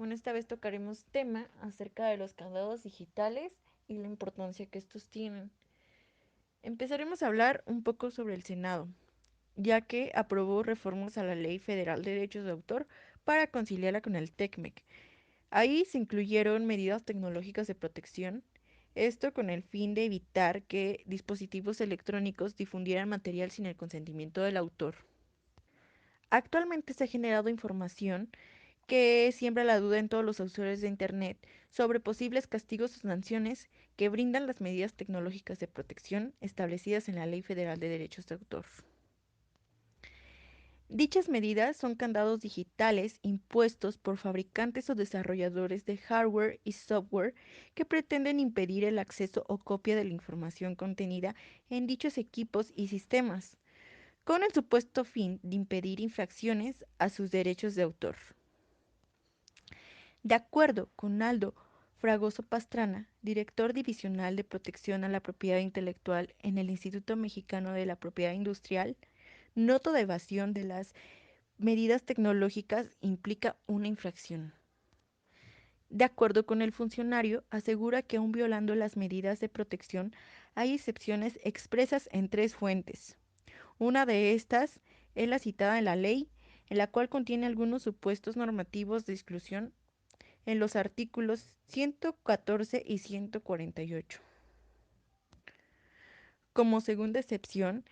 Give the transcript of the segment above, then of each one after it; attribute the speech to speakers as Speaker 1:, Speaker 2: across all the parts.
Speaker 1: Bueno, esta vez tocaremos tema acerca de los candados digitales y la importancia que estos tienen. Empezaremos a hablar un poco sobre el Senado, ya que aprobó reformas a la Ley Federal de Derechos de Autor para conciliarla con el TECMEC. Ahí se incluyeron medidas tecnológicas de protección, esto con el fin de evitar que dispositivos electrónicos difundieran material sin el consentimiento del autor. Actualmente se ha generado información que siembra la duda en todos los usuarios de Internet sobre posibles castigos o sanciones que brindan las medidas tecnológicas de protección establecidas en la Ley Federal de Derechos de Autor. Dichas medidas son candados digitales impuestos por fabricantes o desarrolladores de hardware y software que pretenden impedir el acceso o copia de la información contenida en dichos equipos y sistemas, con el supuesto fin de impedir infracciones a sus derechos de autor. De acuerdo con Aldo Fragoso Pastrana, director divisional de protección a la propiedad intelectual en el Instituto Mexicano de la Propiedad Industrial, no toda evasión de las medidas tecnológicas implica una infracción. De acuerdo con el funcionario, asegura que aun violando las medidas de protección, hay excepciones expresas en tres fuentes. Una de estas es la citada en la ley, en la cual contiene algunos supuestos normativos de exclusión en los artículos 114 y 148. Como segunda excepción,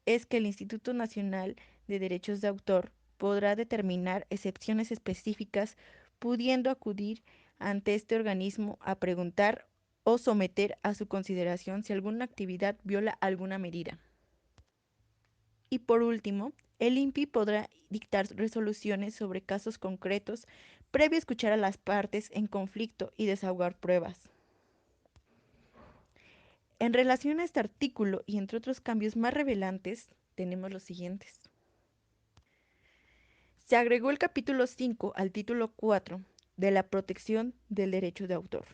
Speaker 1: es que el Instituto Nacional de Derechos de Autor podrá determinar excepciones específicas, pudiendo acudir ante este organismo a preguntar o someter a su consideración si alguna actividad viola alguna medida. Y por último, el INPI podrá dictar resoluciones sobre casos concretos previo escuchar a las partes en conflicto y desahogar pruebas. En relación a este artículo y entre otros cambios más revelantes, tenemos los siguientes. Se agregó el capítulo 5 al título 4 de la protección del derecho de autor,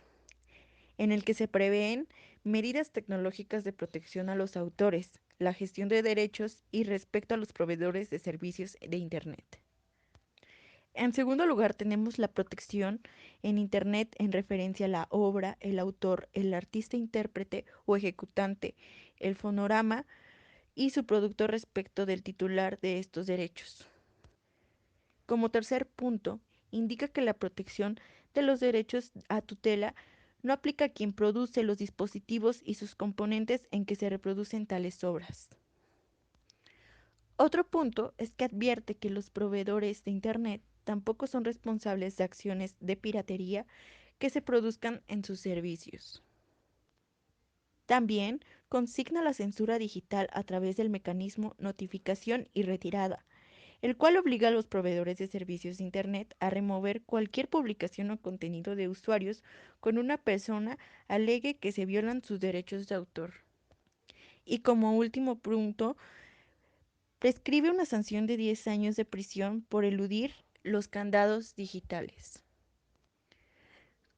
Speaker 1: en el que se prevén medidas tecnológicas de protección a los autores, la gestión de derechos y respecto a los proveedores de servicios de Internet. En segundo lugar, tenemos la protección en Internet en referencia a la obra, el autor, el artista intérprete o ejecutante, el fonograma y su producto respecto del titular de estos derechos. Como tercer punto, indica que la protección de los derechos a tutela no aplica a quien produce los dispositivos y sus componentes en que se reproducen tales obras. Otro punto es que advierte que los proveedores de Internet tampoco son responsables de acciones de piratería que se produzcan en sus servicios. También consigna la censura digital a través del mecanismo notificación y retirada, el cual obliga a los proveedores de servicios de Internet a remover cualquier publicación o contenido de usuarios con una persona alegue que se violan sus derechos de autor. Y como último punto, prescribe una sanción de 10 años de prisión por eludir los candados digitales.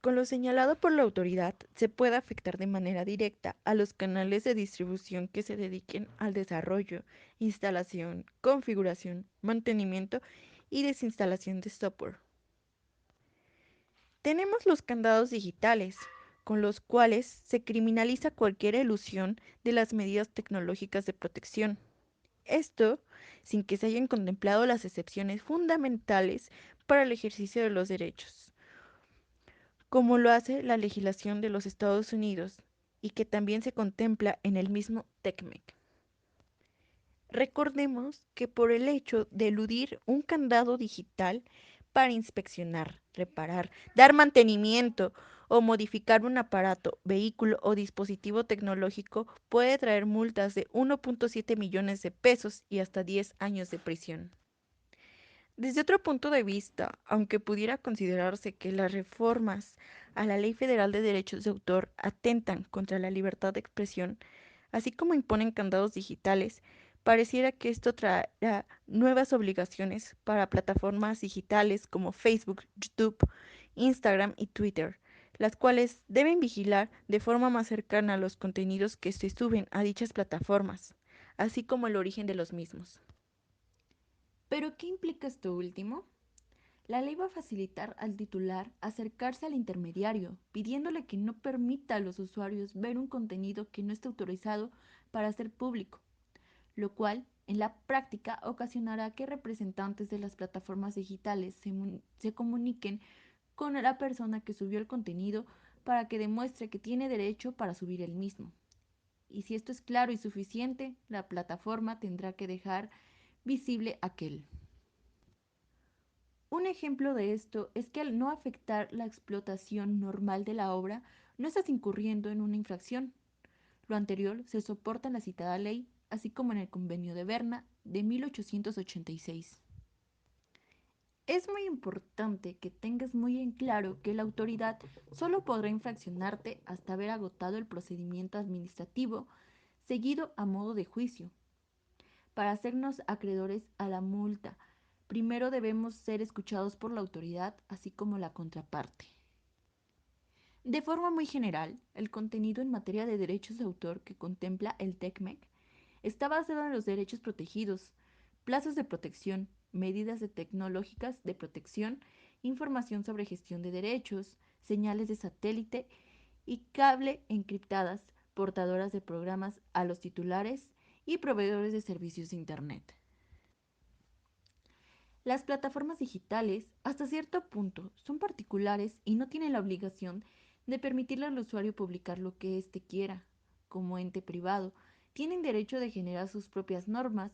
Speaker 1: Con lo señalado por la autoridad, se puede afectar de manera directa a los canales de distribución que se dediquen al desarrollo, instalación, configuración, mantenimiento y desinstalación de software. Tenemos los candados digitales, con los cuales se criminaliza cualquier elusión de las medidas tecnológicas de protección. Esto sin que se hayan contemplado las excepciones fundamentales para el ejercicio de los derechos, como lo hace la legislación de los Estados Unidos y que también se contempla en el mismo TECMEC. Recordemos que por el hecho de eludir un candado digital para inspeccionar, reparar, dar mantenimiento o modificar un aparato, vehículo o dispositivo tecnológico puede traer multas de 1.7 millones de pesos y hasta 10 años de prisión. Desde otro punto de vista, aunque pudiera considerarse que las reformas a la Ley Federal de Derechos de Autor atentan contra la libertad de expresión, así como imponen candados digitales, pareciera que esto traerá nuevas obligaciones para plataformas digitales como Facebook, YouTube, Instagram y Twitter, las cuales deben vigilar de forma más cercana los contenidos que se suben a dichas plataformas, así como el origen de los mismos. ¿Pero qué implica esto último? La ley va a facilitar al titular acercarse al intermediario, pidiéndole que no permita a los usuarios ver un contenido que no esté autorizado para ser público, lo cual en la práctica ocasionará que representantes de las plataformas digitales se comuniquen con la persona que subió el contenido para que demuestre que tiene derecho para subir el mismo. Y si esto es claro y suficiente, la plataforma tendrá que dejar visible aquel. Un ejemplo de esto es que al no afectar la explotación normal de la obra, no estás incurriendo en una infracción. Lo anterior se soporta en la citada ley, así como en el Convenio de Berna de 1886. Es muy importante que tengas muy en claro que la autoridad solo podrá infraccionarte hasta haber agotado el procedimiento administrativo seguido a modo de juicio. Para hacernos acreedores a la multa, primero debemos ser escuchados por la autoridad, así como la contraparte. De forma muy general, el contenido en materia de derechos de autor que contempla el TECMEC está basado en los derechos protegidos, plazos de protección, medidas tecnológicas de protección, información sobre gestión de derechos, señales de satélite y cable encriptadas, portadoras de programas a los titulares y proveedores de servicios de Internet. Las plataformas digitales, hasta cierto punto, son particulares y no tienen la obligación de permitirle al usuario publicar lo que éste quiera. Como ente privado, tienen derecho de generar sus propias normas,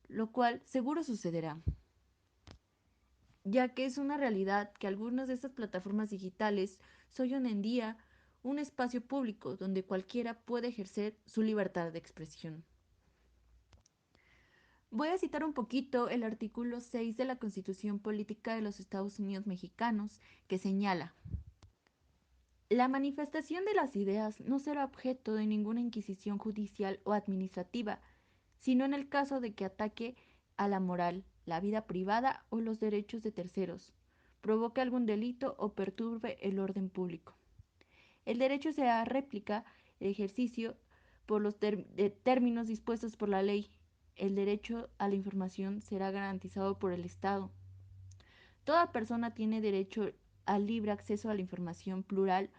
Speaker 1: lo cual seguro sucederá, ya que es una realidad que algunas de estas plataformas digitales son hoy en día un espacio público donde cualquiera puede ejercer su libertad de expresión. Voy a citar un poquito el artículo 6 de la Constitución Política de los Estados Unidos Mexicanos, que señala: la manifestación de las ideas no será objeto de ninguna inquisición judicial o administrativa, sino en el caso de que ataque a la moral, la vida privada o los derechos de terceros, provoque algún delito o perturbe el orden público. El derecho a réplica, el ejercicio por los términos dispuestos por la ley. El derecho a la información será garantizado por el Estado. Toda persona tiene derecho al libre acceso a la información plural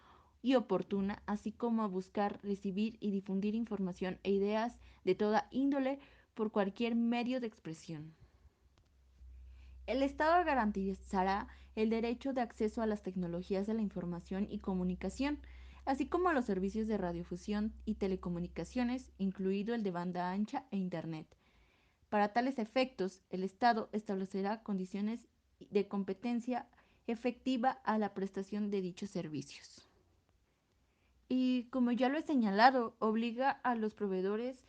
Speaker 1: y oportuna, así como a buscar, recibir y difundir información e ideas de toda índole por cualquier medio de expresión. El Estado garantizará el derecho de acceso a las tecnologías de la información y comunicación, así como a los servicios de radiofusión y telecomunicaciones, incluido el de banda ancha e Internet. Para tales efectos, el Estado establecerá condiciones de competencia efectiva a la prestación de dichos servicios. Y como ya lo he señalado, obliga a los proveedores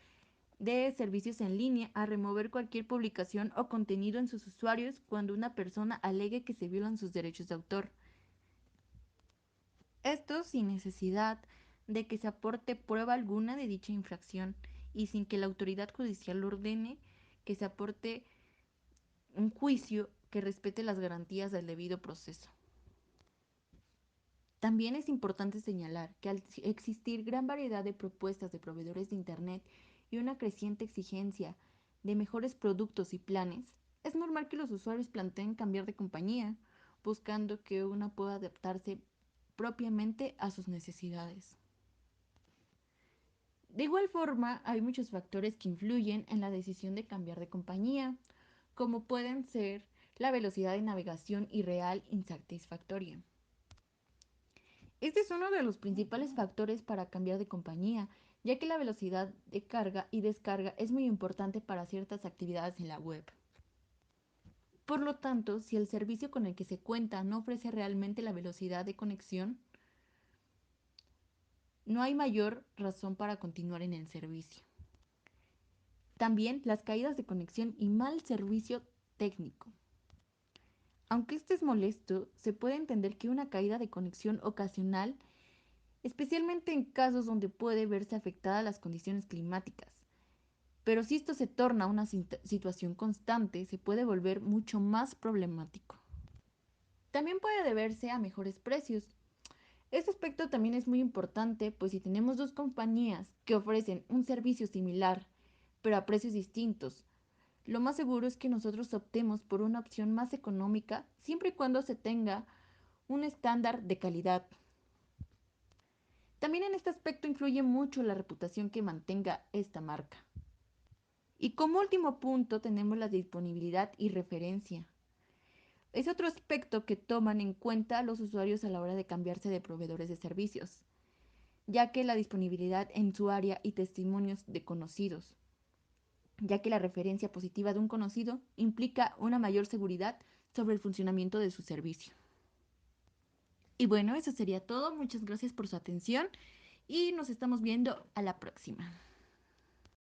Speaker 1: de servicios en línea a remover cualquier publicación o contenido en sus usuarios cuando una persona alegue que se violan sus derechos de autor. Esto sin necesidad de que se aporte prueba alguna de dicha infracción y sin que la autoridad judicial ordene que se aporte un juicio que respete las garantías del debido proceso. También es importante señalar que al existir gran variedad de propuestas de proveedores de Internet y una creciente exigencia de mejores productos y planes, es normal que los usuarios planteen cambiar de compañía, buscando que una pueda adaptarse propiamente a sus necesidades. De igual forma, hay muchos factores que influyen en la decisión de cambiar de compañía, como pueden ser la velocidad de navegación irreal insatisfactoria. Este es uno de los principales factores para cambiar de compañía, ya que la velocidad de carga y descarga es muy importante para ciertas actividades en la web. Por lo tanto, si el servicio con el que se cuenta no ofrece realmente la velocidad de conexión, no hay mayor razón para continuar en el servicio. También las caídas de conexión y mal servicio técnico. Aunque esto es molesto, se puede entender que una caída de conexión ocasional, especialmente en casos donde puede verse afectada las condiciones climáticas. Pero si esto se torna una situación constante, se puede volver mucho más problemático. También puede deberse a mejores precios. Este aspecto también es muy importante, pues si tenemos dos compañías que ofrecen un servicio similar, pero a precios distintos, Lo más seguro es que nosotros optemos por una opción más económica siempre y cuando se tenga un estándar de calidad. También en este aspecto influye mucho la reputación que mantenga esta marca. Y como último punto tenemos la disponibilidad y referencia. Es otro aspecto que toman en cuenta los usuarios a la hora de cambiarse de proveedores de servicios, ya que la disponibilidad en su área y testimonios de conocidos, ya que la referencia positiva de un conocido implica una mayor seguridad sobre el funcionamiento de su servicio. Y bueno, eso sería todo. Muchas gracias por su atención y nos estamos viendo a la próxima.